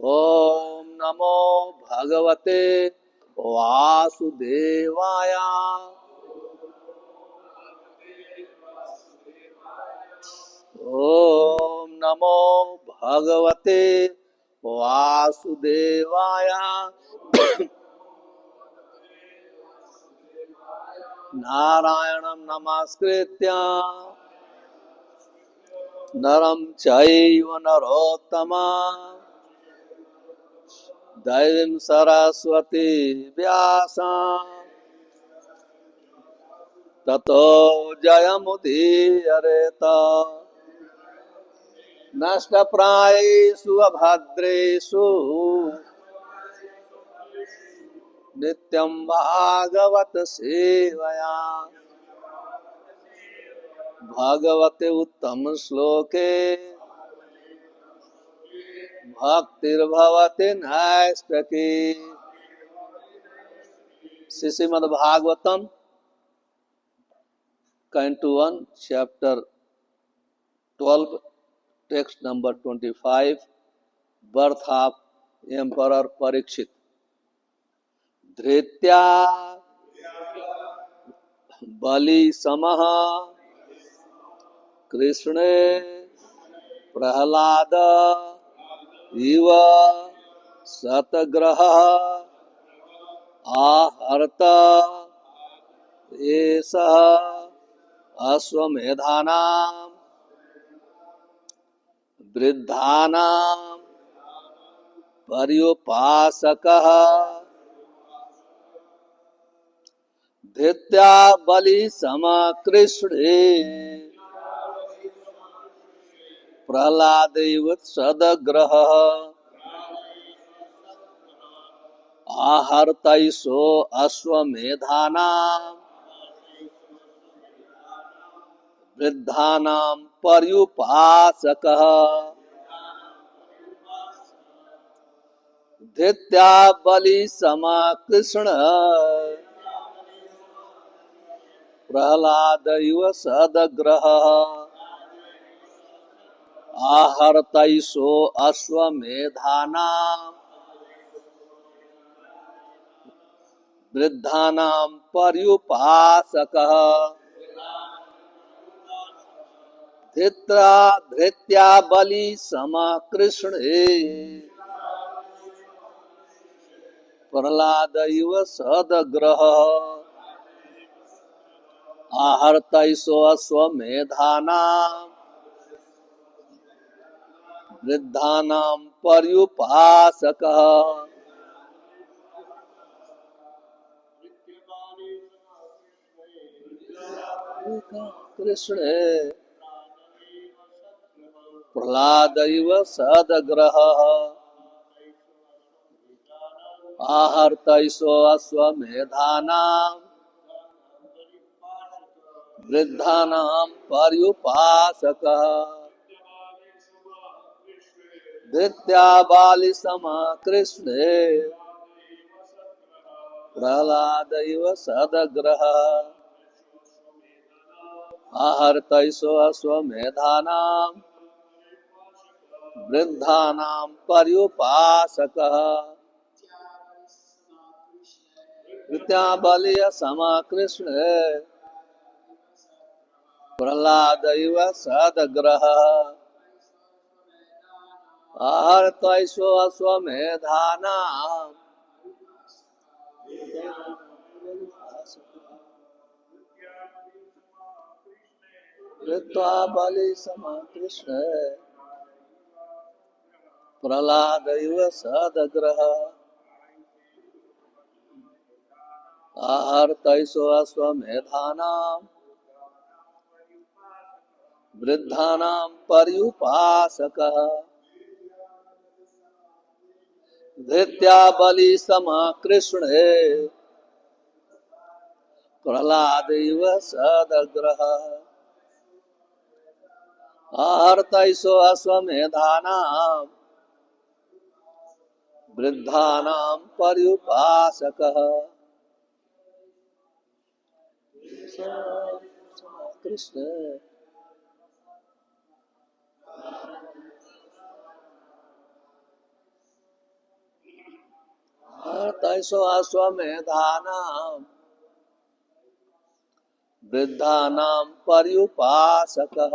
ओम नमो भगवते वासुदेवाय। ओम नमो भगवते वासुदेवाय। नारायणं नमस्कृत्य नरं चैव नरोत्तमं देवीं सरस्वती व्यासं ततो जयमुदीरयेत। नष्टप्रायेषु अभद्रेषु नित्यं भागवत सेवया। भगवते उत्तम श्लोके भक्तिर्भवति नैष्ठिकी। Shrimad Bhagavatam Canto 1 Chapter 12 Text number 25 Birth of Emperor Parikshit। धृत्या बलि समः कृष्णे प्रहलाद इव शतग्रह आहर्त एषः अश्वमेधानां वृद्धानां पर्युपासकः। धृत्या बलि समकृष्णे प्रहलादैव सदग्रहः आहर्तैषो अश्वमेधानां वृद्धानां पर्युपासकः। धृत्या बलि समकृष्ण प्रहलादैव सदग्रहः आहर्तैषो अश्वमेधानां वृद्धानां पर्युपासकः। धृत्या बलि समकृष्णे प्रहलादैव सदग्रहः आहर्तैषो अश्वमेधानां वृद्धानां पर्युपासकः। कृष्णे प्रहलादैव सदग्रहः आहर्तैषो अश्वमेधानां वृद्धानां पर्युपासकः। धृत्या बालि समकृष्णे प्रहलादैव सदग्रहः आहर्तैषो अश्वमेधानां वृद्धानां पर्युपासकः। धृत्या बलि समकृष्णे प्रहलादैव सदग्रहः आहर्तैषो अश्वमेधानां धृत्वा बलि समकृष्णे प्रहलादैव सदग्रहः आहर्तैषो अश्वमेधानां वृद्धानां पर्युपासकः। धृत्या बलि समकृष्णे प्रहलादैव सदग्रहः आहर्तैषो अश्वमेधानां वृद्धानां पर्युपासकः। कृष्ण तैसो अश्वमेधानां वृद्धानां पर्युपासकः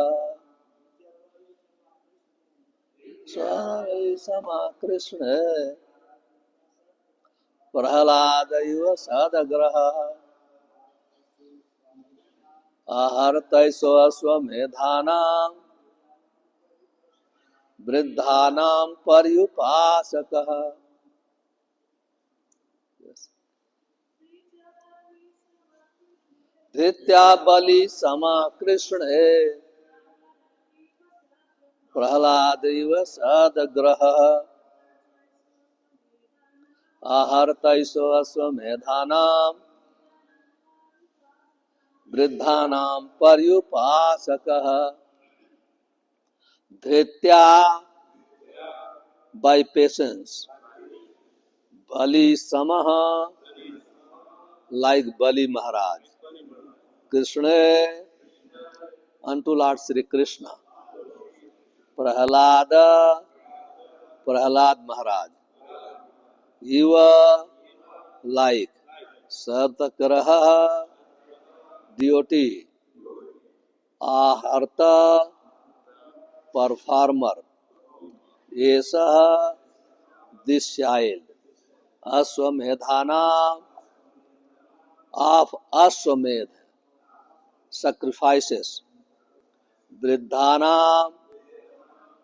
स्वामी समा कृष्ण प्रहलादैव सदग्रहः आहर्तैसो अश्वमेधानां वृद्धानां पर्युपासकः। धृत्या बलि समा कृष्ण प्रहलादैव सदग्रहः आहर्तैसो अश्वमेधानां वृद्धानां पर्युपासकः। धृत्या by patience, बलि समः like Bali Maharaj, Krishna unto Lord Sri Krishna, Prahlad Maharaj, you were like Satagraha devotee, Aharta performer, Esa this child, Aswamedhana of Aswamedh sacrifices, Vriddhana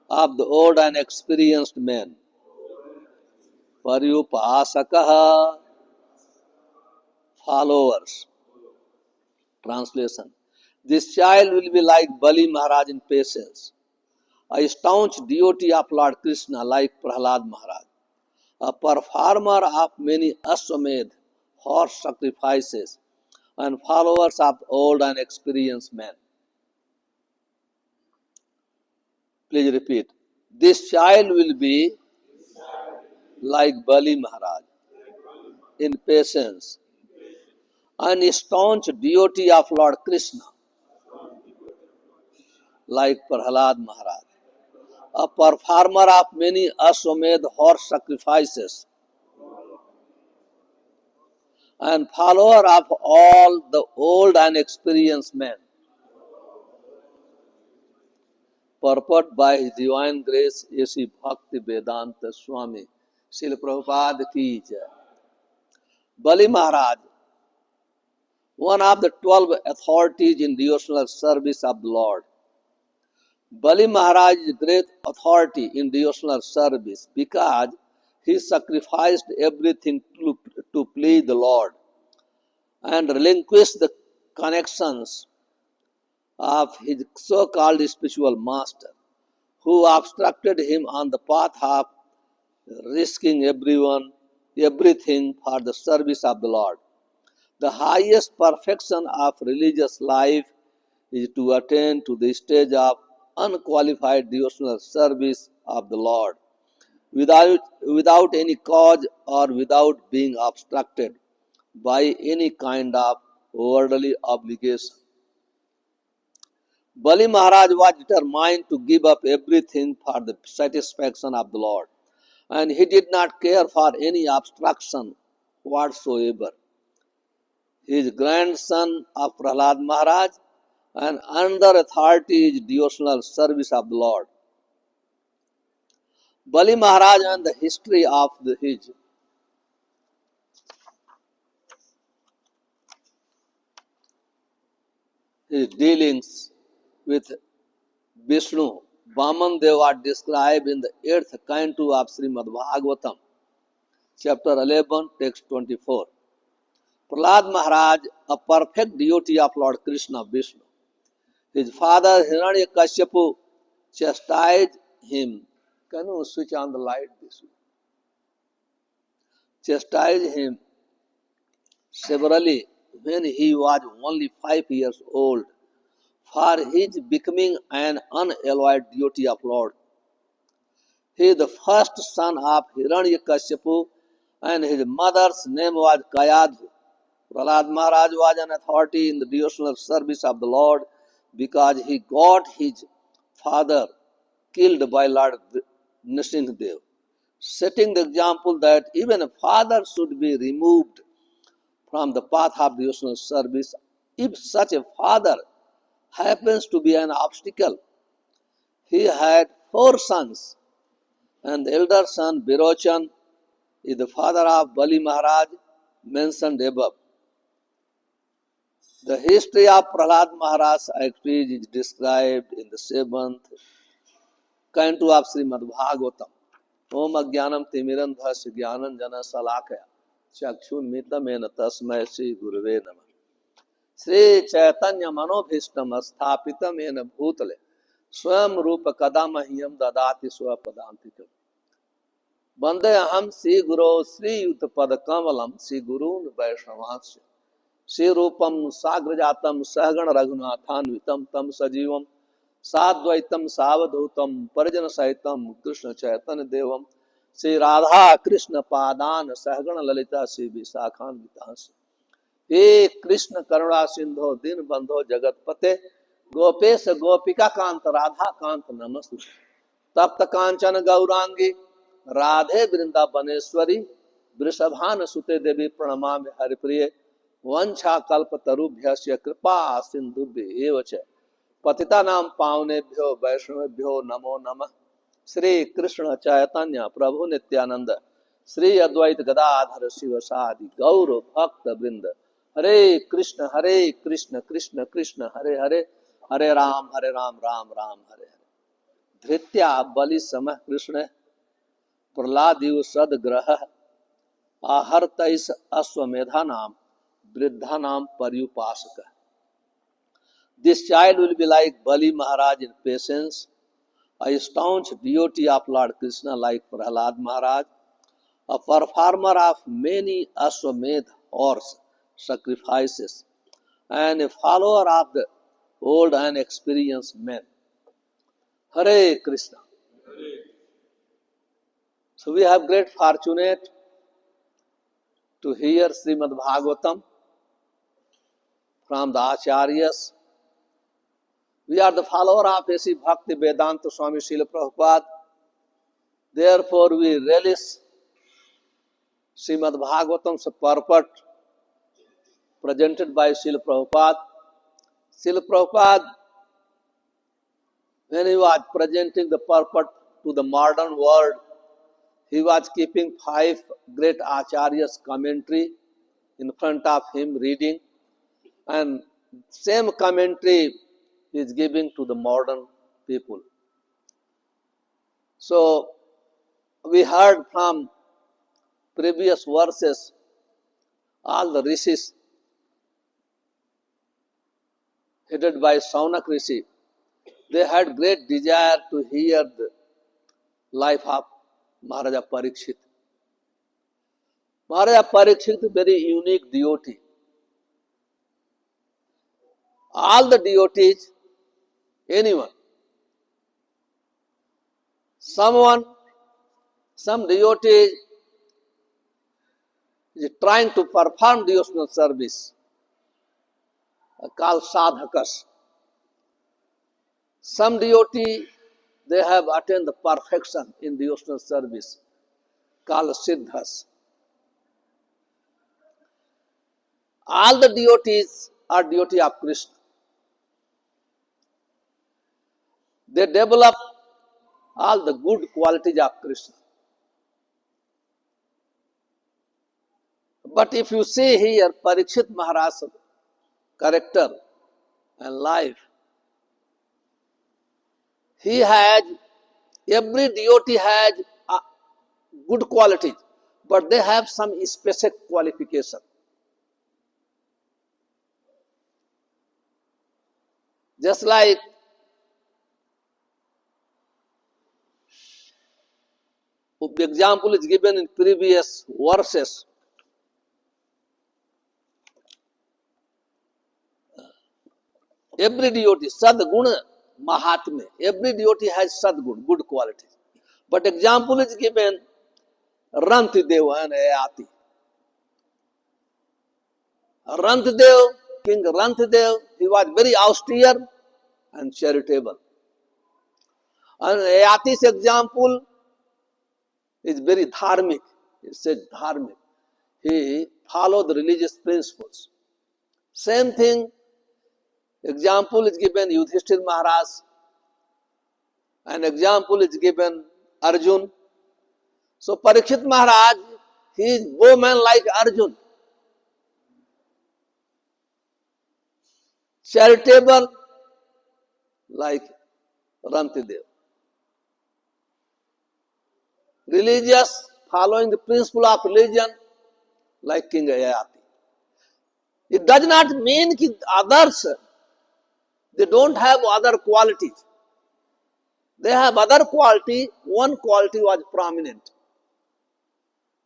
of the old and experienced men, Paryupasakaha followers. Translation. This child will be like Bali Maharaj in patience, a staunch devotee of Lord Krishna like Prahlad Maharaj, a performer of many Ashwamedh horse sacrifices, and followers of old and experienced men. Please repeat. This child will be like Bali Maharaj in patience, and a staunch devotee of Lord Krishna like Prahlad Maharaj, a performer of many Ashwamedh horse sacrifices, and follower of all the old and experienced men. Purport by His Divine Grace, A.C. Bhakti Vedanta Swami, Srila Prabhupada ki jai. Bali Maharaj, one of the 12 authorities in devotional service of the Lord. Bali Maharaj is great authority in devotional service because he sacrificed everything to please the Lord and relinquished the connections of his so-called spiritual master, who obstructed him on the path of risking everything for the service of the Lord. The highest perfection of religious life is to attain to the stage of unqualified devotional service of the Lord without any cause or without being obstructed by any kind of worldly obligation. Bali Maharaj was determined to give up everything for the satisfaction of the Lord, and he did not care for any obstruction whatsoever. His grandson of Prahlad Maharaj and another authority is devotional service of the Lord. Bali Maharaj and the history of his dealings with Vishnu, Vaman Dev are described in the 8th canto of Srimad Bhagavatam, chapter 11, text 24. Prahlad Maharaj, a perfect devotee of Lord Krishna Vishnu. His father Hiranyakashipu chastised him. Can you switch on the light this way? Chastised him severally when he was only 5 years old for his becoming an unalloyed devotee of Lord. He is the first son of Hiranyakashipu and his mother's name was Kayadhu. Prahlad Maharaj was an authority in the devotional service of the Lord because he got his father killed by Lord Nrsimhadev. setting the example that even a father should be removed from the path of devotional service if such a father happens to be an obstacle. He had 4 sons, and the elder son, Birochan, is the father of Bali Maharaj mentioned above. The history of Prahlad Maharaj's activities is described in the 7th canto of Srimad Bhagavatam. Om Ajnanam Timirandhasya Jnananjana Salakaya Chakshunmitamena Tasmai Sri Guruve Namah. Sri Chaitanya Manobhishtam Sthapitam Ena Bhutale Swam Rupa Kadamahyam Dadati Swapadantikam. Bande Aham Sri Guru Sri Yuttapad Kamalam Sri Gurun Vaishnavasya Sri Rupam Sagrajatam Sahagana Raghunathanvitam Tam Sajivam Sadvaitam Savadhutam Parjana Saitam Krishna Chaitanya Devam Sri Radha Krishna Padan Sahagana Lalita Sri Visakhan Vitansi. हे कृष्ण करुणा सिंधो दीन बंधो जगत पते गोपेश गोपिका कांत राधा कांत नमस्तु तप्त कांचन गौरांगी राधे वृंदावनेश्वरी वृषभान सुते देवी प्रणमामि हरिप्रिये वंशा कल्प तरुभ्यस्य कृपा सिंधुभ्य च पतितानां पावनेभ्यो वैष्णवेभ्यो नमो नमः। श्री कृष्ण चैतन्य प्रभु नित्यानंद श्री अद्वैत गदाधर शिवसादि गौर भक्त वृंद हरे कृष्ण कृष्ण कृष्ण हरे हरे हरे राम राम राम हरे हरे। धृत्या बलि समः कृष्ण प्रहलादिव सदग्रह आहर्तैस अश्वमेधा नाम वृद्धा नाम पर्युपासक. This child will be like Bali Maharaj in patience, a staunch devotee of Lord Krishna like Prahlad Maharaj, a performer of many Ashwamedh horse sacrifices, and a follower of the old and experienced men. Hare Krishna. So we have great fortunate to hear Srimad Bhagavatam from the Acharyas. We are the follower of A.C. Bhakti Vedanta Swami Srila Prabhupada. Therefore we relish Srimad Bhagavatam's purport presented by Srila Prabhupada. Srila Prabhupada, when he was presenting the purport to the modern world, he was keeping 5 great Acharyas' commentary in front of him reading, and same commentary he is giving to the modern people. So we heard from previous verses all the rishis headed by Saunak Rishi. They had great desire to hear the life of Maharaja Parikshit. Maharaja Parikshit is a very unique devotee. All the devotees, anyone, some devotee is trying to perform devotional service, called sadhakas. Some devotee, they have attained the perfection in devotional service, called siddhas. All the devotees are devotee of Krishna. They develop all the good qualities of Krishna. But if you see here Parikshit Maharaj's character and life, every devotee has good qualities, but they have some specific qualification. Just like the example is given in previous verses. Every devotee, Sadguna Mahatma, every devotee has Sadgun, good qualities. But example is given Rantideva and Ayati. Rantdev, King Rantdev, he was very austere and charitable. And Ayati's example, is very dharmic. It says dharmic. He followed the religious principles. Same thing, example is given Yudhishthir Maharaj, an example is given Arjun. So Parikshit Maharaj, he is bowman like Arjun, charitable like Rantidev, religious, following the principle of religion like King Yayati. It does not mean that others, they don't have other qualities. They have other quality, one quality was prominent.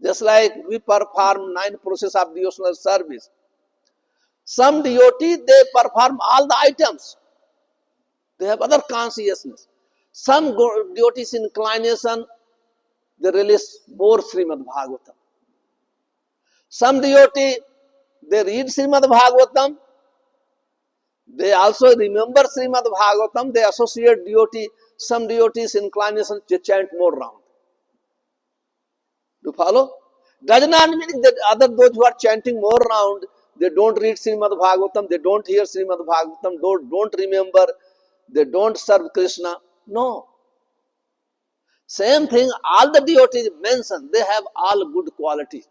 Just like we perform 9 processes of devotional service. Some devotees, they perform all the items. They have other consciousness. Some devotees inclination, they release more Srimad Bhagavatam. Some devotee, they read Srimad Bhagavatam. They also remember Srimad Bhagavatam. They associate devotee. Some devotees inclination to chant more round. Do you follow? Does not mean that those who are chanting more round, they don't read Srimad Bhagavatam, they don't hear Srimad Bhagavatam, don't remember, they don't serve Krishna. No. Same thing, all the devotees mentioned, they have all good quality.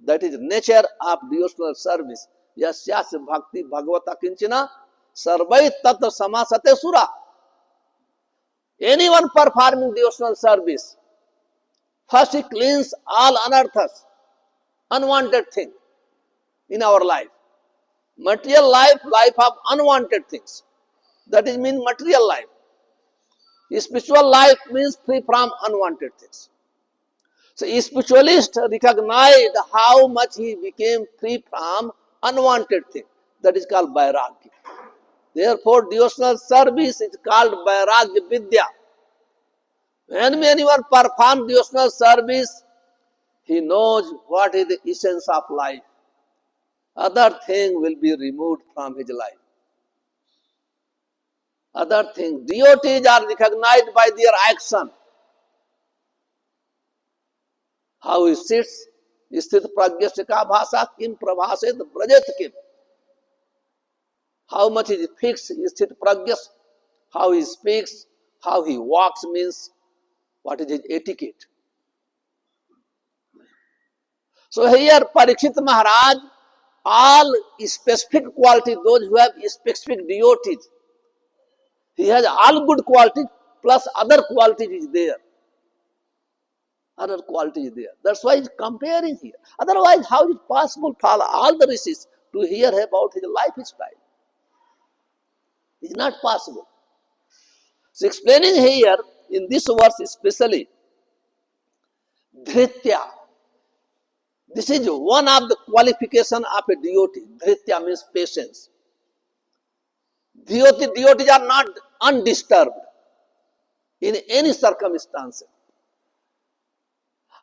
That is nature of devotional service. Yasyasya bhakti bhagavata kinchina sarvai tatra samasate sura. Anyone performing devotional service, first he cleans all anarthas, unwanted thing in our life. Material life, life of unwanted things. That is mean material life. Spiritual life means free from unwanted things. So a spiritualist recognized how much he became free from unwanted things. That is called Vairagya. Therefore, devotional service is called Vairagya Vidya. When anyone performs devotional service, he knows what is the essence of life. Other thing will be removed from his life. Other things, devotees are recognized by their action. How he sits, sthit pragyasya ka bhasa kim prabhaset brajet kim. How much is fixed, sthit pragyas, how he speaks, how he walks means what is his etiquette. So here Parikshit Maharaj, all specific qualities, those who have specific devotees, he has all good qualities plus other qualities is there. Other quality is there. That's why he's comparing here. Otherwise, how is it possible for all the rishis to hear about his lifestyle? It's not possible. So explaining here in this verse especially, Dhritya. This is one of the qualification of a devotee. Dhritya means patience. Devotees are not undisturbed in any circumstances.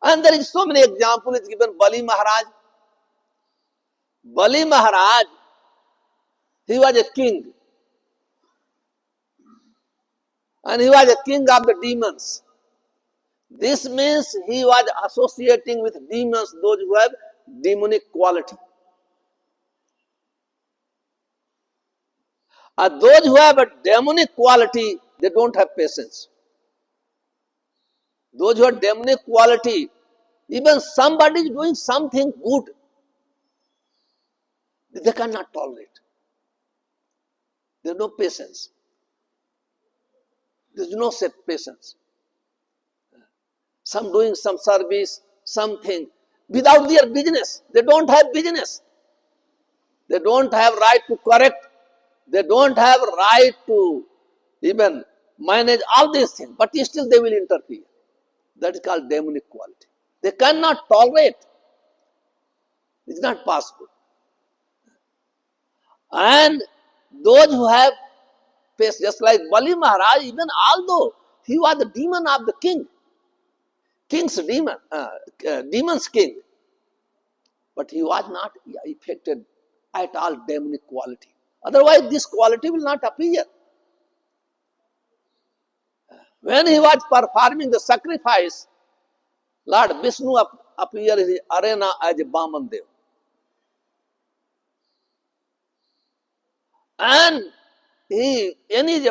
And there is so many examples given. Bali Maharaj. Bali Maharaj, he was a king. And he was a king of the demons. This means he was associating with demons, those who have demonic quality. And those who have a demonic quality, they don't have patience. Those who have demonic quality, even somebody is doing something good, they cannot tolerate. There is no patience. There is no set patience. Some doing some service, something, without their business. They don't have business. They don't have right to correct. They don't have right to even manage all these things. But still they will interfere. That is called demonic quality. They cannot tolerate. It's not possible. And those who have patience, just like Bali Maharaj, even although he was the demon of the king, king's demon, demon's king, but he was not affected at all demonic quality. Otherwise, this quality will not appear. When he was performing the sacrifice, Lord Vishnu appeared in the arena as a Vaman Dev. And any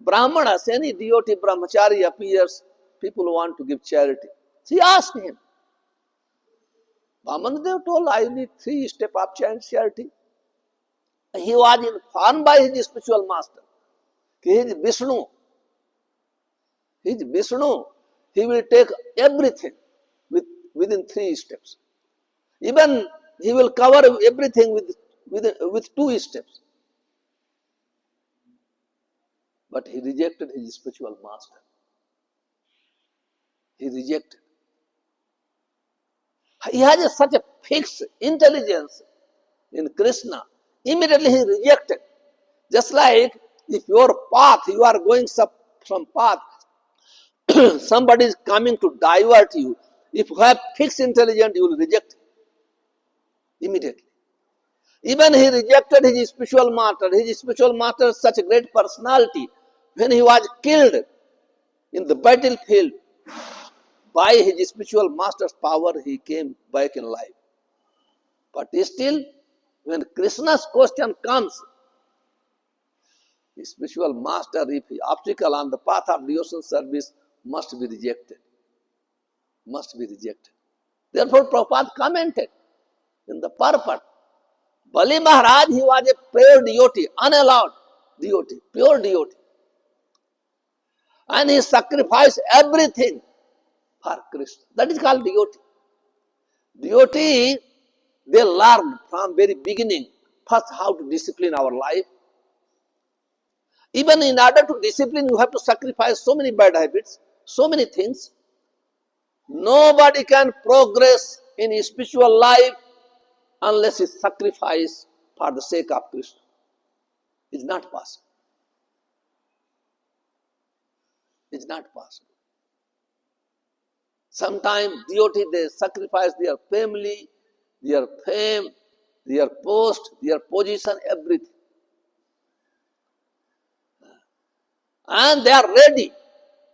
Brahmanas, any devotee brahmachari appears, people want to give charity. She asked him. Vamandev told, I need 3 steps of charity. He was informed by his spiritual master. He is Vishnu. He is Vishnu. He will take everything within 3 steps. Even he will cover everything with 2 steps. But he rejected his spiritual master. He rejected. He has such a fixed intelligence in Krishna. Immediately he rejected. Just like if your path, you are going some path, somebody is coming to divert you. If you have fixed intelligence, you will reject immediately. Even he rejected his spiritual master. His spiritual master is such a great personality. When he was killed in the battlefield, by his spiritual master's power, he came back in life. But still, when Krishna's question comes, the spiritual master, if he obstacle on the path of devotional service, must be rejected. Must be rejected. Therefore, Prabhupada commented in the purport, Bali Maharaj, he was a pure devotee, unallowed devotee, pure devotee. And he sacrificed everything for Krishna. That is called devotee. Devotee, they learn from very beginning first how to discipline our life. Even in order to discipline, you have to sacrifice so many bad habits, so many things. Nobody can progress in his spiritual life unless he sacrifices for the sake of Krishna. It's not possible. It's not possible. Sometimes devotees, they sacrifice their family, their fame, their post, their position, everything. And they are ready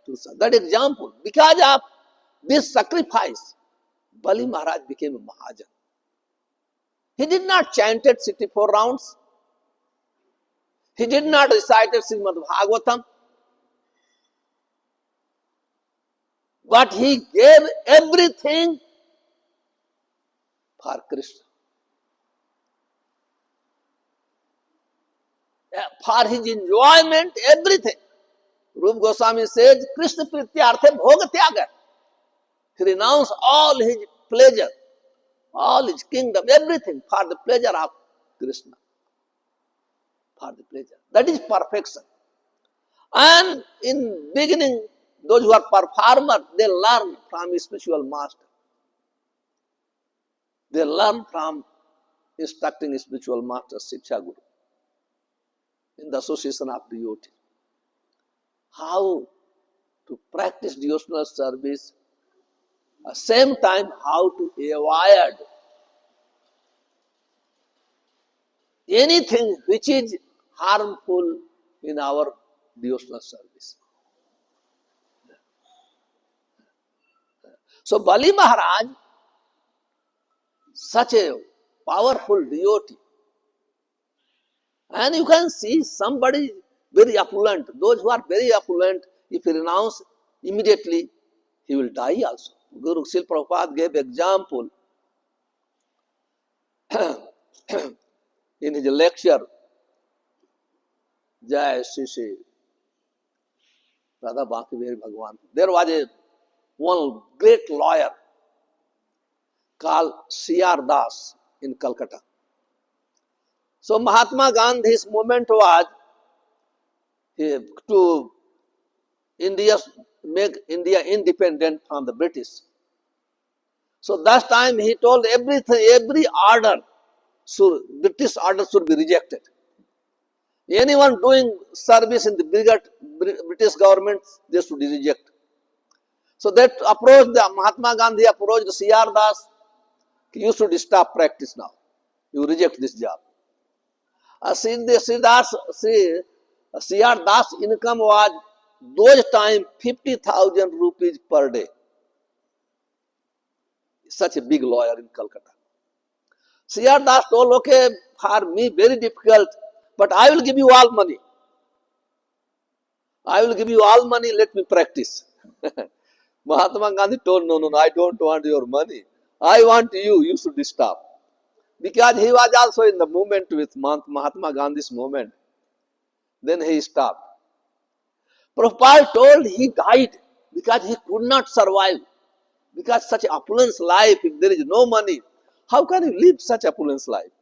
to serve. That example, because of this sacrifice, Bali Maharaj became a Mahajan. He did not chant 64 rounds. He did not recite Srimad Bhagavatam. But he gave everything for Krishna. For his enjoyment, everything. Rupa Goswami says, Krishna Prityarthe Bhoga Tyaga. He renounced all his pleasure, all his kingdom, everything for the pleasure of Krishna. For the pleasure. That is perfection. And in beginning, those who are performers, they learn from his spiritual master. They learn from instructing his spiritual master, Shiksha Guru, in the association of devotees. How to practice devotional service, at the same time how to avoid anything which is harmful in our devotional service. So Bali Maharaj, such a powerful devotee, and you can see somebody very opulent. Those who are very opulent, if he renounce immediately, he will die also. Guru Srila Prabhupada gave example in his lecture, Jai Shri Shri Radha Baki Behari Bhagwan. There was one great lawyer called C.R. Das in Calcutta. So Mahatma Gandhi's movement was to make India independent from the British. So that time he told every order, British order should be rejected. Anyone doing service in the British government, they should be rejected. So that approach, the Mahatma Gandhi approached C.R. Das, you should stop practice now. You reject this job. C.R. Das income was those time 50,000 rupees per day. such a big lawyer in Calcutta. C.R. Das told, okay, for me very difficult, but I will give you all money. I will give you all money, let me practice. Mahatma Gandhi told, no, I don't want your money. I want you should stop. Because he was also in the movement with Mahatma Gandhi's movement. Then he stopped. Prabhupada told he died because he could not survive. Because such opulence life, if there is no money, how can you live such opulence life?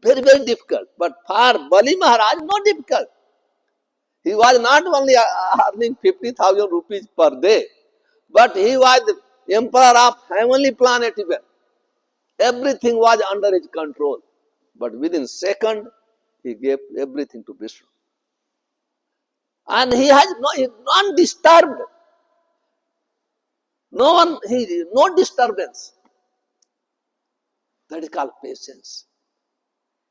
Very, very difficult. But for Bali Maharaj, not difficult. He was not only earning 50,000 rupees per day, but he was the emperor of heavenly planet even. Everything was under his control. But within second, he gave everything to Vishnu. And he has no disturbed. No disturbance. That is called patience.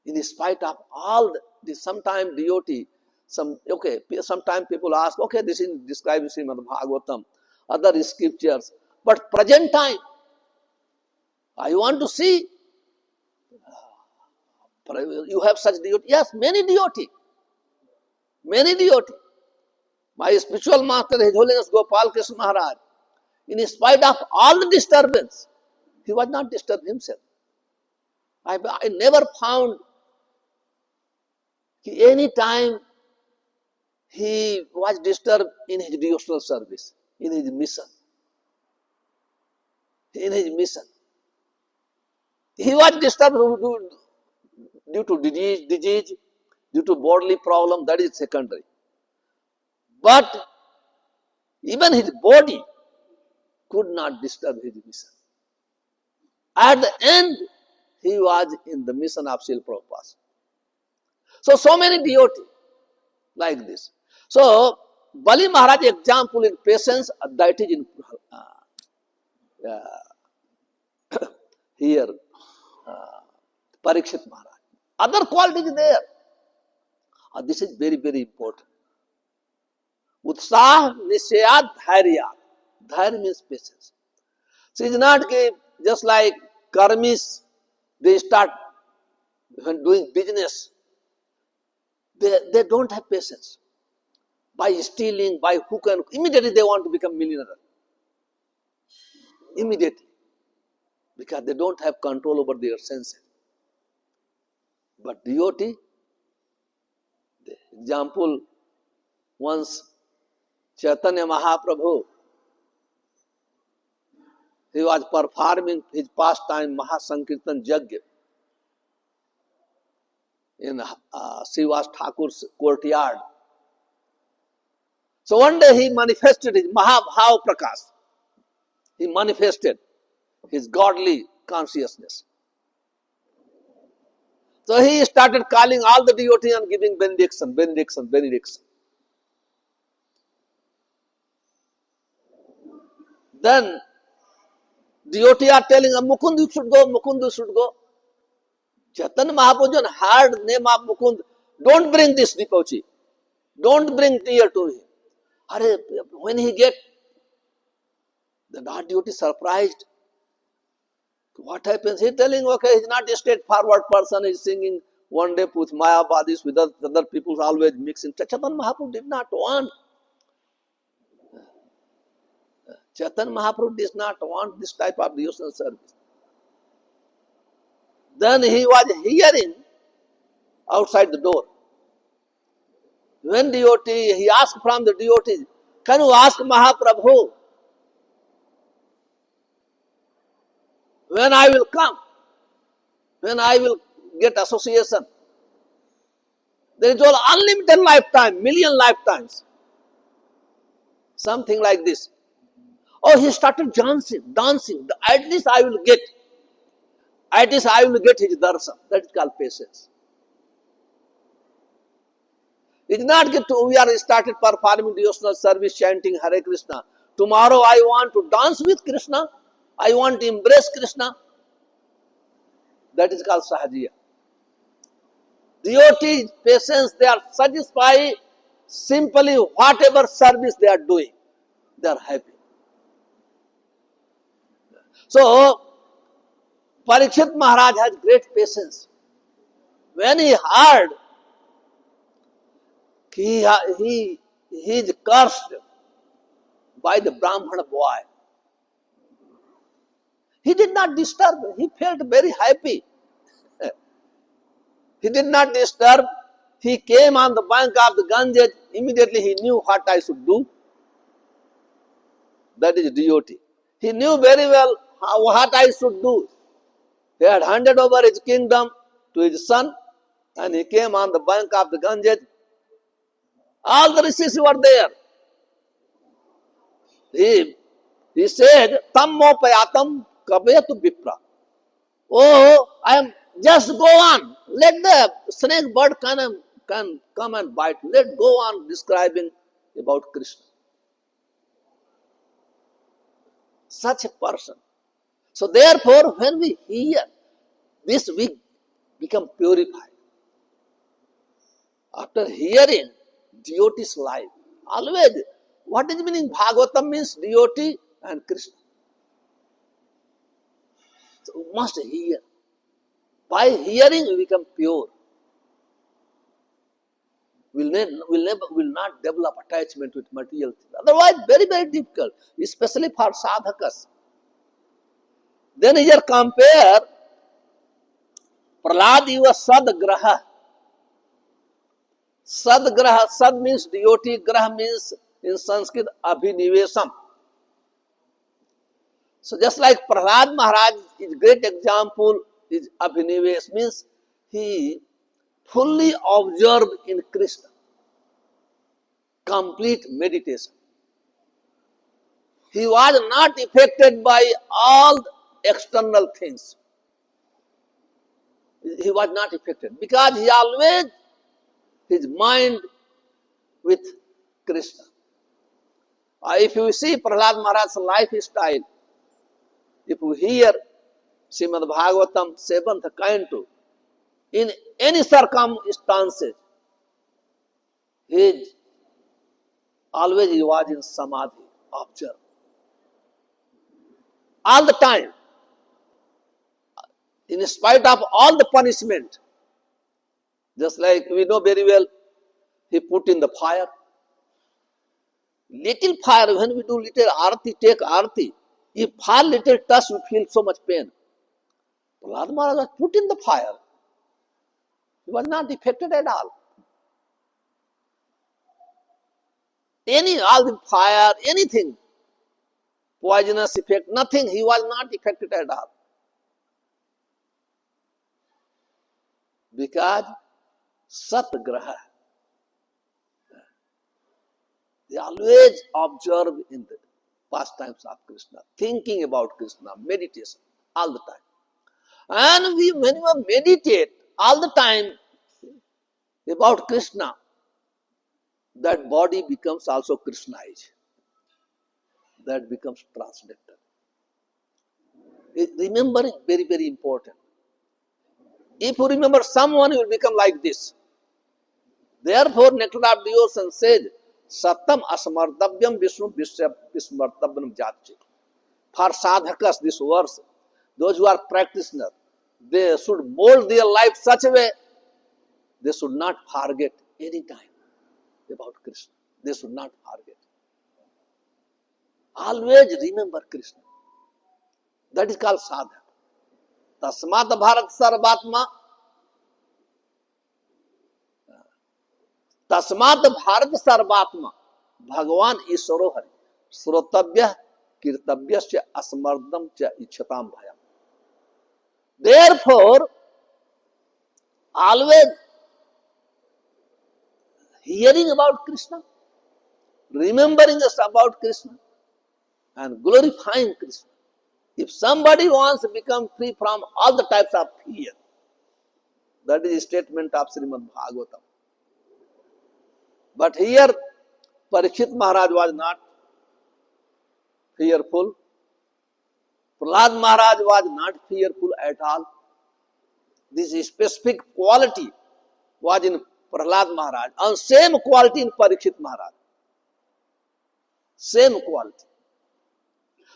In spite of all sometimes devotee, sometimes people ask, okay, this is described in Srimad Bhagavatam, other scriptures, but present time, I want to see, you have such devotee. Yes, many devotee. My spiritual master, His Holiness Gopal Krishna Maharaj, in spite of all the disturbance, he was not disturbed himself. I never found any time he was disturbed in his devotional service, in his mission. He was disturbed due to disease, due to bodily problem, that is secondary. But even his body could not disturb his mission. At the end, he was in the mission of Srila Prabhupada. So many devotees like this. So, Bali Maharaj example in patience, that is in here, Parikshit Maharaj. Other qualities there. This is very, very important. Utsah Nishayat Dhairya. Dhairya means patience. So it's not just like karmis, they start doing business. They don't have patience. By stealing, by hook and immediately they want to become millionaire. Immediately. Because they don't have control over their senses. But devotee, the example, once Chaitanya Mahaprabhu, he was performing his pastime Mahasankirtan Yajna in Srivas Thakur's courtyard. So one day he manifested his Mahabhav Prakash. He manifested his godly consciousness. So he started calling all the devotees and giving benediction. Then devotees are telling him, Mukund, you should go. Chaitanya Mahaprabhu heard name of Mukund. Don't bring this Dipauchi. Don't bring tear to him. When he get, the Lord devotee surprised. What happens? He telling, okay, he's not a straightforward person. He's singing one day with Mayavadis, with other people always mixing. Chaitanya Mahaprabhu did not want. Chaitanya Mahaprabhu did not want this type of devotional service. Then he was hearing outside the door. When devotee, he asked from the devotee, can you ask Mahaprabhu when I will come? When I will get association? There is all unlimited lifetime, million lifetimes. Something like this. Oh, he started dancing. At least I will get his darshan. That is called patience. It's not that we are started performing devotional service, chanting Hare Krishna. Tomorrow I want to dance with Krishna. I want to embrace Krishna. That is called Sahajiya. Devotee, patience, they are satisfied simply whatever service they are doing. They are happy. So Parikshit Maharaj has great patience. When he heard he is cursed by the Brahmana boy, he did not disturb. He felt very happy. He did not disturb. He came on the bank of the Ganges. Immediately he knew what I should do. That is devotee. He knew very well what I should do. He had handed over his kingdom to his son, and he came on the bank of the Ganges. All the rishis were there. He said, Tam mopayatam kabetu vipra. Oh, I am just go on. Let the snake bird can come and bite. Let go on describing about Krishna. Such a person. So therefore, when we hear this, we become purified. After hearing devotee's life, always, what is meaning? Bhagavatam means devotee and Krishna. So we must hear. By hearing, we become pure. Will not develop attachment with material things. Otherwise, very, very difficult, especially for sadhakas. Then here compare Prahlad eva sadgraha. Sadgraha, sad means devotee, graha means in Sanskrit abhinivesam. So just like Prahlad Maharaj is great example, is abhinivesh means he fully observed in Krishna. Complete meditation. He was not affected by all external things. He was not affected because he always his mind with Krishna. If you see Prahlad Maharaj's lifestyle, if you hear Srimad Bhagavatam 7th canto, in any circumstances, he was in samadhi, observe. All the time, in spite of all the punishment, just like we know very well, he put in the fire. Little fire, when we do little arati, take arati, if far little touch, we feel so much pain. Prahlad Maharaj was put in the fire. He was not affected at all. All the fire, anything, poisonous effect, nothing, he was not affected at all. Because Satgraha, they always observe in the pastimes of Krishna, thinking about Krishna, meditation, all the time. And when we meditate all the time about Krishna, that body becomes also Krishnaized. That becomes transcendental. Remembering very, very important. If you remember someone, you will become like this. Therefore, Nectar of Devotion said, Satam asmartavyam Vishnu vismartavyam jatchi. For sadhakas, this verse, those who are practitioners, they should mold their life such a way, they should not forget any time about Krishna. They should not forget. Always remember Krishna. That is called sadhaka. Tasmat Bharat Sarvatma. Tasmat Bharat Sarvatma. Bhagavan Ishwaro Hari. Srotabhyah Kirtabhyasya Asmardam Cha Ichhatam Bhayam. Therefore, always hearing about Krishna, remembering us about Krishna, and glorifying Krishna. If somebody wants to become free from all the types of fear, that is a statement of Srimad Bhagavatam. But here, Parikshit Maharaj was not fearful. Prahlad Maharaj was not fearful at all. This specific quality was in Prahlad Maharaj, and same quality in Parikshit Maharaj. Same quality.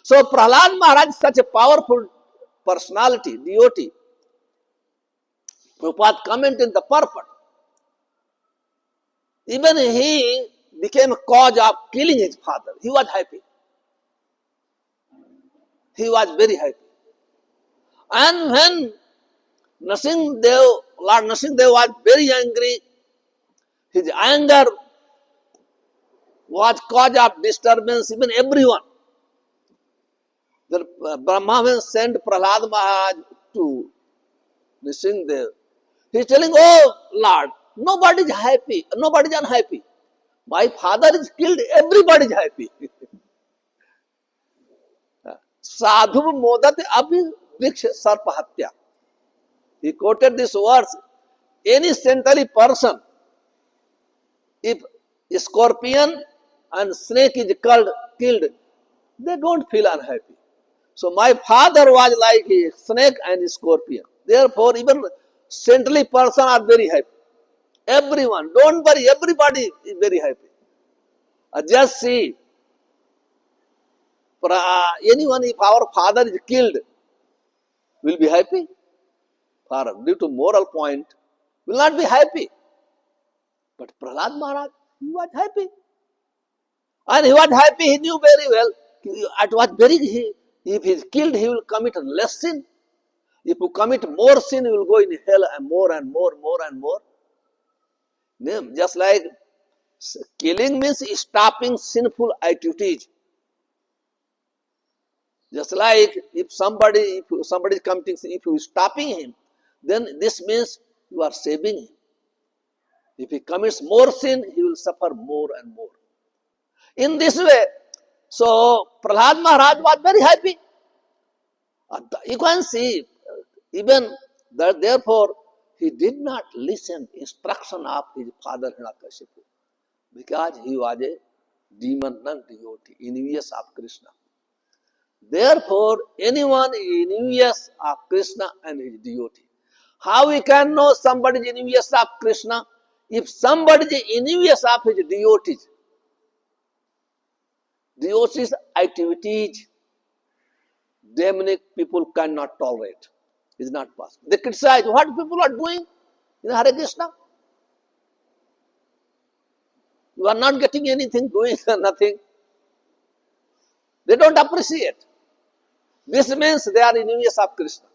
So Prahlad Maharaj is such a powerful personality, devotee. Prabhupada comment in the purport. Even he became a cause of killing his father. He was happy. He was very happy. And when Lord Nrsimhadev was very angry, his anger was cause of disturbance, even everyone. The Brahma sent Prahlad Maharaj to Nrsimhadev. He is telling, oh Lord, nobody is happy, nobody is unhappy. My father is killed, everybody is happy. Sadhu modat abhi vriksha sarpa hatya. He quoted this verse. Any saintly person, if a scorpion and snake is killed, they don't feel unhappy. So my father was like a snake and a scorpion. Therefore, even saintly person are very happy. Everyone, don't worry, everybody is very happy. Just see, anyone, if our father is killed, will be happy? Due to moral point, will not be happy. But Prahlad Maharaj, he was happy. And he was happy, he knew very well. If he is killed, he will commit less sin. If you commit more sin, you will go in hell and more and more, more and more. Just like killing means stopping sinful activities. Just like if somebody is committing sin, if you are stopping him, then this means you are saving him. If he commits more sin, he will suffer more and more. In this way, so Prahlad Maharaj was very happy. You can see, even that, therefore, he did not listen instruction of his father Hiranyakashipu, because he was a demon non-devotee, envious of Krishna. Therefore, anyone is envious of Krishna and his devotee. How we can know somebody is envious of Krishna? If somebody is envious of his devotees' activities, demonic people cannot tolerate. It is not possible. They criticize what people are doing in Hare Krishna. You are not getting anything, doing nothing. They don't appreciate. This means they are envious of Krishna.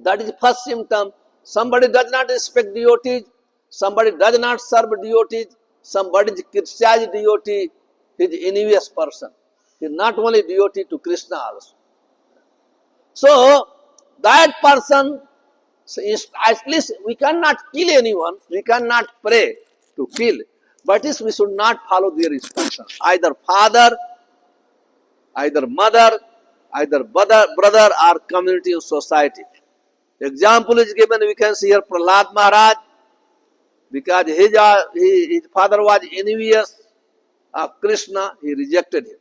That is the first symptom. Somebody does not respect devotees, somebody does not serve devotees, somebody criticizes devotee, he is an envious person. He is not only devotee to Krishna also. So, that person, at least we cannot kill anyone, we cannot pray to kill, but we should not follow their instruction. Either father, either mother, either brother or community or society. Example is given, we can see here Prahlad Maharaj, because his father was envious of Krishna, he rejected him.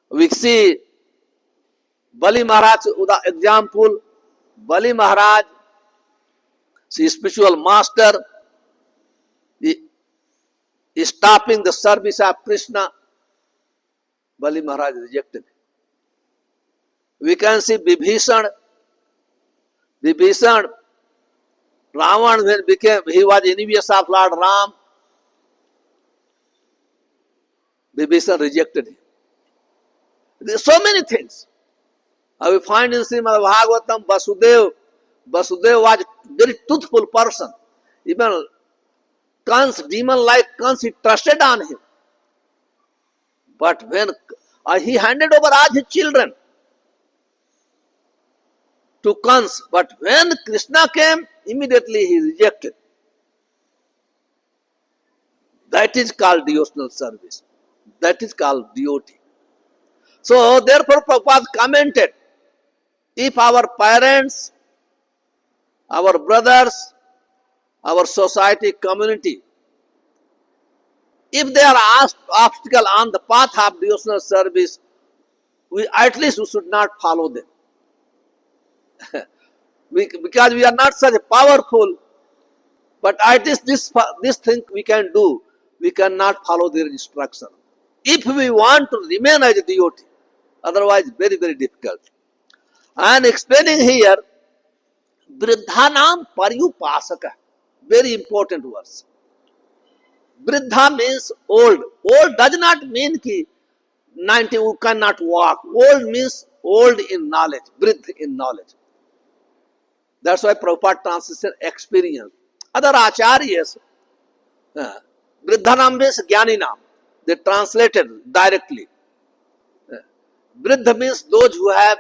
We see Bali Maharaj example. Bali Maharaj, spiritual master, is stopping the service of Krishna. Bali Maharaj rejected him. We can see Vibhishan, Ravan, when he was envious of Lord Ram, Vibhishan rejected him. There are so many things. We find in Srimad Bhagavatam, Vasudeva was a very truthful person. Even Kans, demon-like Kans, he trusted on him. But when he handed over all his children to Kans, but when Krishna came, immediately he rejected. That is called devotional service. That is called devotee. So, therefore, Prabhupada commented, if our parents, our brothers, our society, community, if they are obstacle on the path of devotional service, at least we should not follow them. Because we are not such powerful, but at least this thing we can do, we cannot follow their instruction. if we want to remain as a devotee. Otherwise, very, very difficult. And explaining here, Vriddhanam Paryupasaka. Very important verse. Vriddha means old. Old does not mean ki 90 who cannot walk. Old means old in knowledge, Vriddha in knowledge. That's why Prabhupada translated experience. Other acharyas, Vriddhanam means Jnaninam. They translated directly. Vriddha means those who have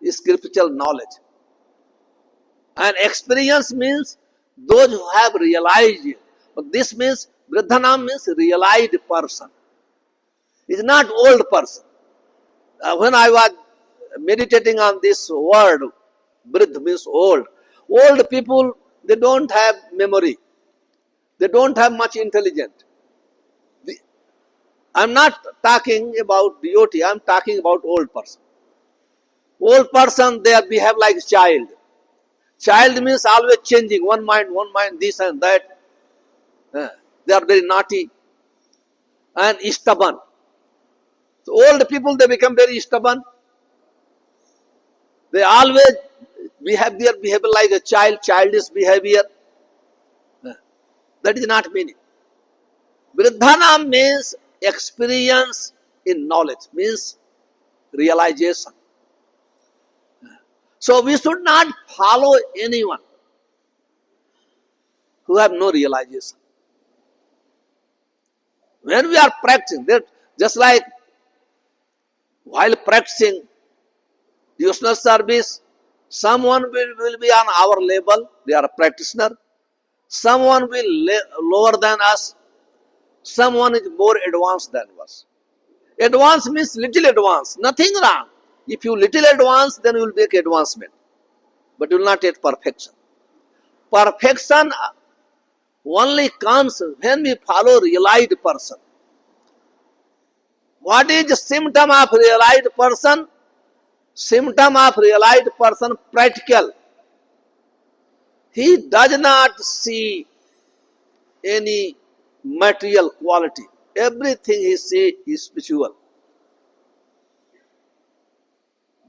spiritual knowledge. And experience means those who have realized it. But this means, Vriddhanam means realized person. It's not old person. When I was meditating on this word, Vriddha means old. Old people, they don't have memory. They don't have much intelligence. I'm not talking about devotee, I'm talking about old person. Old person, they behave like child. Child means always changing, one mind, this and that. They are very naughty and stubborn. So old people, they become very stubborn. They always behave their behavior like a child, childish behavior. That is not meaning. Vriddhanam means experience in knowledge, means realization. So we should not follow anyone who have no realization. When we are practicing, just like while practicing devotional service, someone will be on our level, they are a practitioner. Someone will lower than us. Someone is more advanced than us. Advanced means little advanced, nothing wrong. If you little advance, then you will make advancement. But you will not get perfection. Perfection only comes when we follow realized person. What is the symptom of realized person? Symptom of realized person, practical. He does not see any material quality. Everything he sees is spiritual.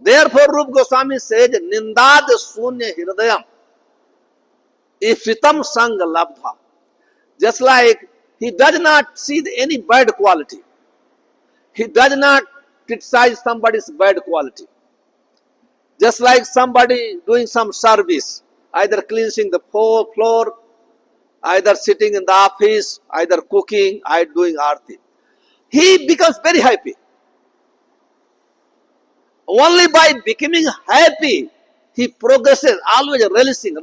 Therefore, Rupa Goswami says, Nindad Sunya Hridayam Ifritam Sang Labdha. Just like he does not see any bad quality. He does not criticize somebody's bad quality. Just like somebody doing some service, either cleansing the floor, either sitting in the office, either cooking, either doing arti. He becomes very happy. Only by becoming happy, he progresses, always relishing.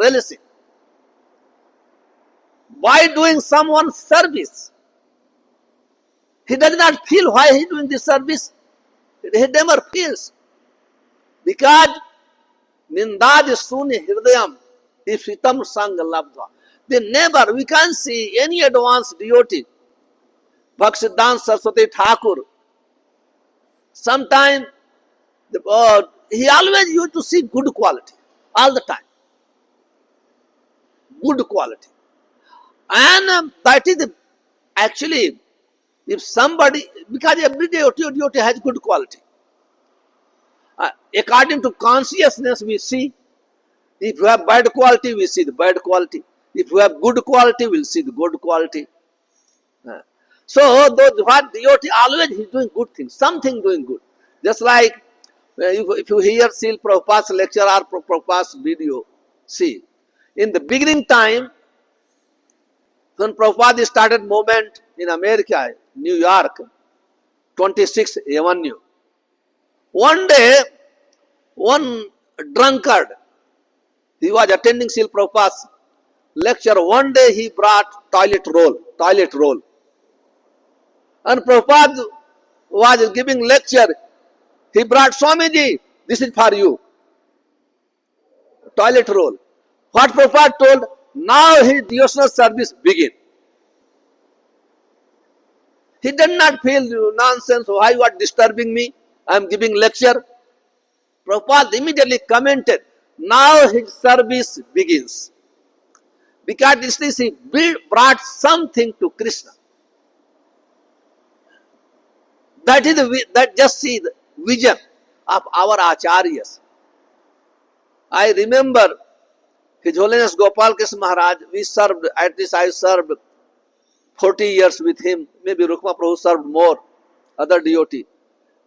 By doing someone's service, he does not feel why he is doing this service. He never feels. Because Nindad Suni Hridayam Ifritam Sang Labdha. They never, we can't see any advanced devotee. Bhaktivedanta Saraswati Thakur. Sometimes he always used to see good quality, all the time. Good quality. And that is actually, if somebody, because every devotee has good quality. According to consciousness, we see. If you have bad quality, we see the bad quality. If you have good quality, we'll see the good quality. So, what devotee always is doing good things, something doing good. Just like if you hear Srila Prabhupada's lecture or Prabhupada's video, see, in the beginning time, when Prabhupada started movement in America, New York, 26th Avenue, one day, one drunkard, he was attending Srila Prabhupada's lecture. One day he brought toilet roll. And Prabhupada was giving lecture. He brought, Swamiji, this is for you. Toilet roll. What Prabhupada told, now his devotional service begin. He did not feel nonsense, why you are disturbing me? I am giving lecture. Prabhupada immediately commented, now his service begins. Because this he brought something to Krishna. That is that just see the vision of our acharyas. I remember His Holiness Gopal Krishna Maharaj. We served, at least I served 40 years with him. Maybe Rukma Prabhu served more, other devotee.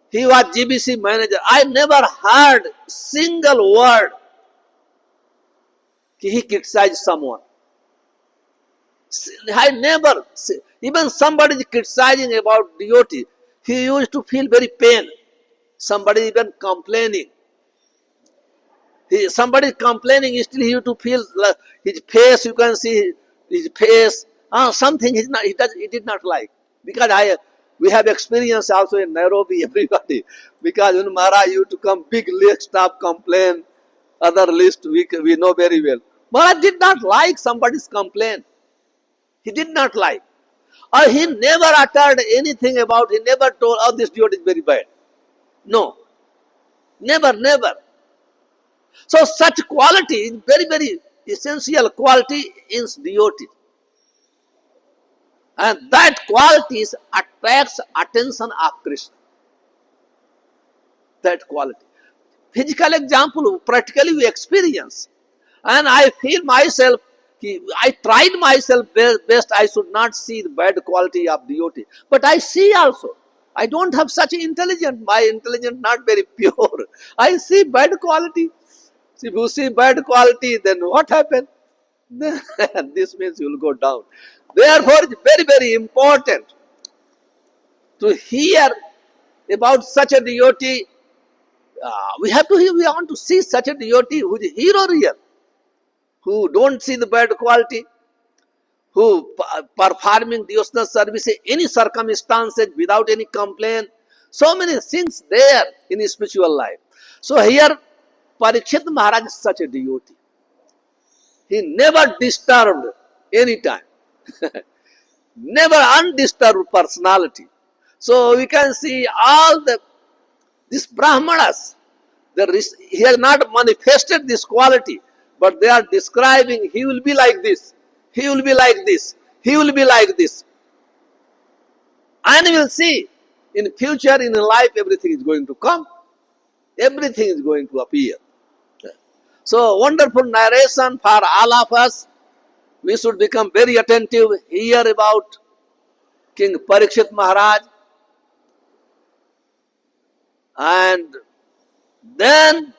He was GBC manager. I never heard single word he criticized someone. I never, even somebody criticizing about devotee, he used to feel very pain. Somebody even complaining. Somebody complaining, still he used to feel like his face, you can see his face, something he did not like. Because we have experience also in Nairobi, everybody. Because when Maharaj used to come, big list of complaint, other list we know very well. Maharaj did not like somebody's complaint. He did not like. Or he never uttered anything about, he never told, oh, this devotee is very bad. No. Never, never. So such quality is very, very essential quality in devotee. And that quality attracts attention of Krishna. That quality. Physical example, practically we experience. And I feel myself, I tried myself best, I should not see the bad quality of devotee. But I see also. I don't have such intelligence. My intelligence not very pure. I see bad quality. If you see bad quality, then what happened? This means you will go down. Therefore, it's very, very important to hear about such a devotee. We want to see such a devotee who is hero real, who don't see the bad quality, who performing devotional service in any circumstances without any complaint. So many things there in his spiritual life. So here, Parikshit Maharaj is such a devotee. He never disturbed any time. Never undisturbed personality. So we can see all these Brahmanas, he has not manifested this quality, but they are describing he will be like this, he will be like this, he will be like this. And we will see in future, in life, everything is going to come. Everything is going to appear. So wonderful narration for all of us. We should become very attentive, hear about King Parikshit Maharaj, and then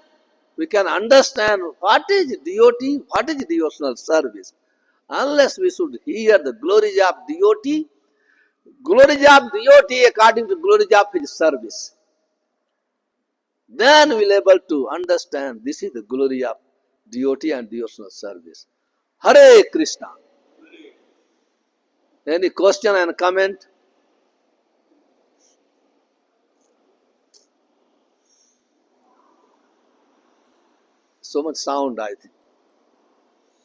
we can understand what is devotee, what is devotional service. Unless we should hear the glories of devotee according to glories of his service, then we will able to understand this is the glory of devotee and devotional service. Hare Krishna. Any question and comment? So much sound, I think.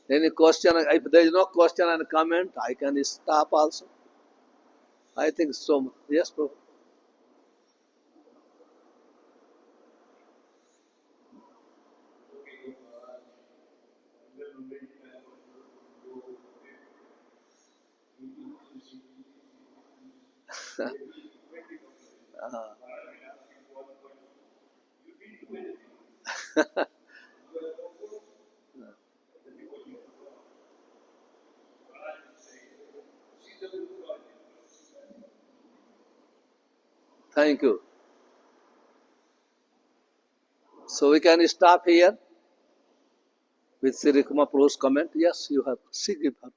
Any question? If there is no question and comment, I can stop also. I think so. Yes, bro. Thank you. So we can stop here with Sri Kumar Prabhu's comment. Yes, you have. See, give her.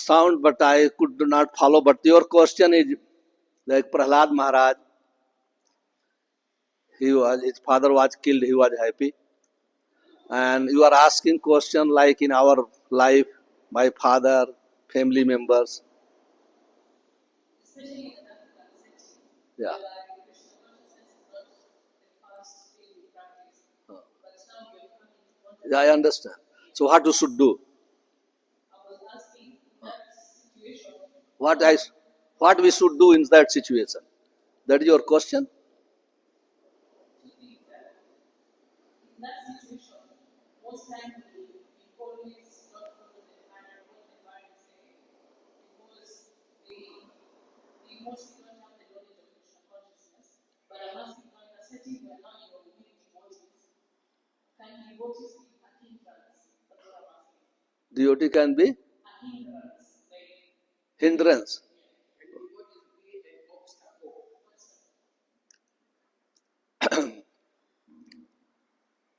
sound, but I could not follow. But your question is like Prahlad Maharaj. His father was killed. He was happy, and you are asking question like in our life, my father, family members. Yeah. Yeah, I understand. So what you should do? What I, what we should do in that situation? That is your question. Devotee can be hindrance.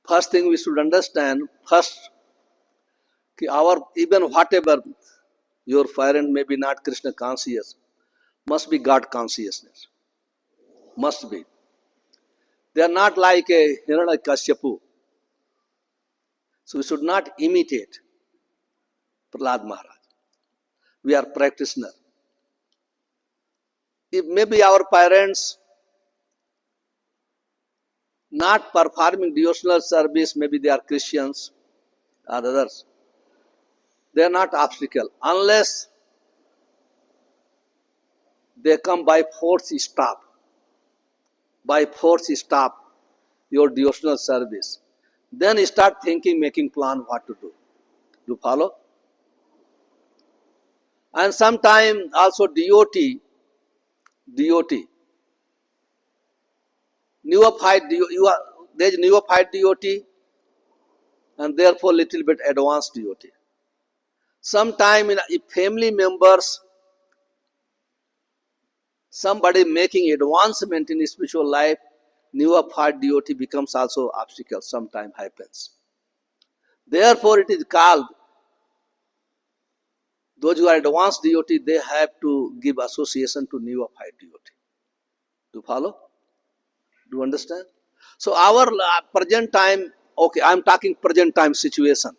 First thing we should understand first, our even whatever your parent may be not Krishna conscious, must be God consciousness. Must be. They are not like a Hiranyakashipu. So we should not imitate Prahlad Maharaj. We are practitioner. If maybe our parents not performing devotional service, maybe they are Christians or others. They are not obstacle. Unless they come by force stop. By force stop your devotional service. Then start thinking, making plan what to do. You follow? And sometime also DOT, neophyte, there is neophyte DOT and therefore little bit advanced DOT. Sometime in family members, somebody making advancement in spiritual life, neophyte DOT becomes also obstacle, sometime happens. Therefore it is called, those who are advanced DOT, they have to give association to neophyte DOT. Do you follow? Do you understand? So our present time, okay, I am talking present time situation.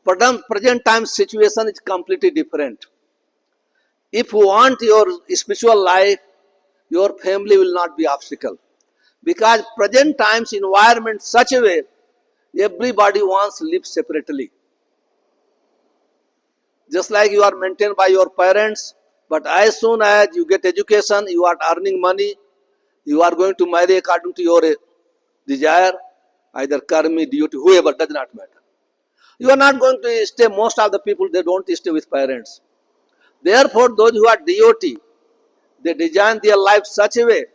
Present time situation is completely different. If you want your spiritual life, your family will not be obstacle. Because present times environment such a way, everybody wants to live separately. Just like you are maintained by your parents, but as soon as you get education, you are earning money, you are going to marry according to your desire, either karmi, duty, whoever, does not matter. You are not going to stay, most of the people, they don't stay with parents. Therefore, those who are DOT, they design their life such a way,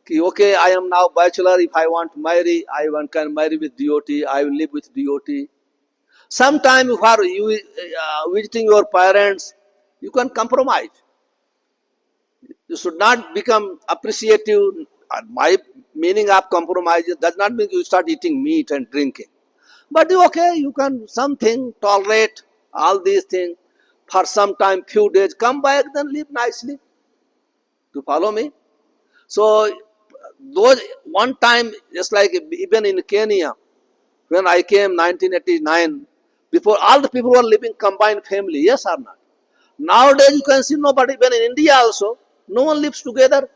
कि okay, I am now bachelor, if I want to marry, I can marry with DOT, I will live with DOT. Sometime if you are visiting your parents, you can compromise. You should not become appreciative. My meaning of compromise does not mean you start eating meat and drinking. But okay, you can something tolerate all these things for some time, few days, come back, then live nicely. To follow me? So those one time, just like even in Kenya, when I came 1989, before all the people were living combined family, yes or not? Nowadays you can see nobody, even in India also, no one lives together.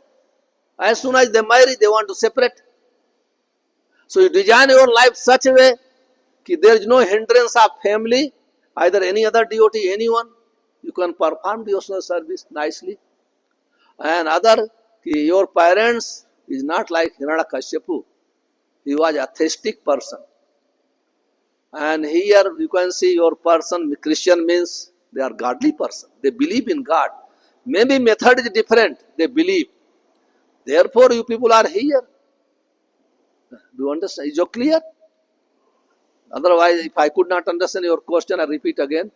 As soon as they marry, they want to separate. So you design your life such a way that there is no hindrance of family, either any other devotee, anyone. You can perform devotional service nicely. And other, your parents is not like Hiranyakashipu. He was a theistic person. And here you can see your person, Christian means they are godly person. They believe in God. Maybe method is different. They believe. Therefore you people are here. Do you understand? Is it clear? Otherwise, if I could not understand your question, I repeat again.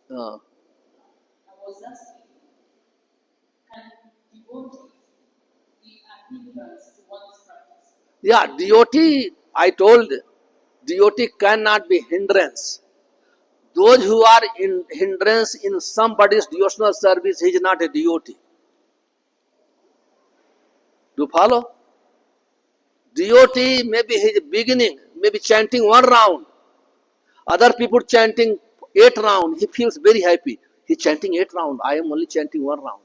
Uh, yeah, DOT, I told, DOT cannot be hindrance. those who are in hindrance in somebody's devotional service, he is not a devotee. Do you follow? Devotee, maybe his beginning, maybe chanting 1 round. Other people chanting 8 rounds. He feels very happy. He chanting 8 rounds. I am only chanting 1 round.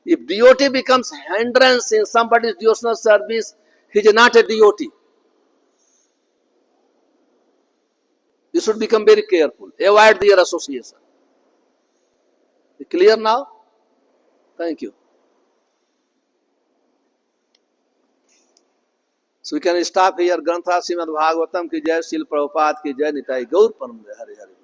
If devotee becomes hindrance in somebody's devotional service, he is not a devotee. You should become very careful. Avoid their association. Clear now? Thank you. So we can stop here. Grantha Srimad Bhagavatam ki jai, Srila Prabhupada ki jai, Nitai Gaur Param Hare Hare.